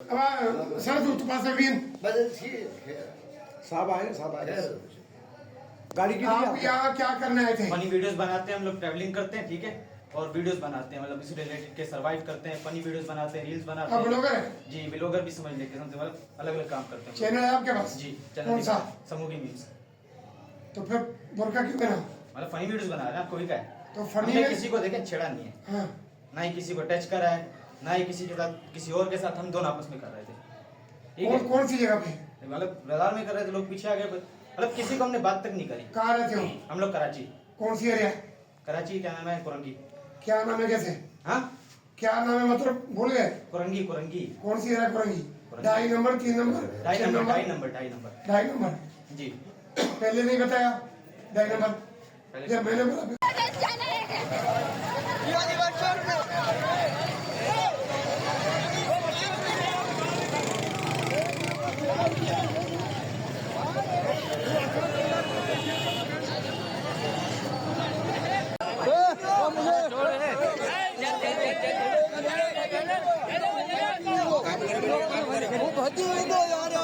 Aber sag du पास अभी साहब आए गाड़ी की आप यहाँ क्या करने आए थे? फनी वीडियोस बनाते हैं हम लोग, ट्रैवलिंग करते हैं, ठीक है, और वीडियोस बनाते हैं, मतलब इसी रिलेटेड के सर्वाइव करते हैं, फनी वीडियोस बनाते हैं, रील्स बनाते आप हैं। ब्लॉगर हैं? जी, ब्लॉगर भी समझ लेते हैं, मतलब अलग अलग काम करते हैं। चैनल है आपके पास? जी, कौन सा? समूह की मीम्स। तो फिर बुर्का क्यों पहना? मतलब फनी वीडियोस बना रहे हैं, आपको भी क्या है? तो फनी हमने में किसी को देखे छेड़ा नहीं है, हाँ ना ही किसी को टच करा है, ना ही किसी के साथ, किसी और के साथ, हम दोनों आपस में कर रहे थे, ठीक है। कौन सी जगह पे? मतलब बाजार में कर रहे थे, लोग पीछे आ गए, मतलब किसी को हमने बात तक नहीं करी। कहाँ रहते हो? हम लोग कराची। कौन सी एरिया? कराची, क्या नाम है, कुरंगी। क्या नाम है? कैसे? हाँ, क्या नाम है मतलब भूल गए? कुरंगी, कुरंगी। कौन सी area Korangi? 2.5 number, 3 number, 2.5 number, 2.5 number, number, 2.5 number. 2.5 number. जी, पहले नहीं बताया 2.5 नंबर? पहले जब मैंने बोला यार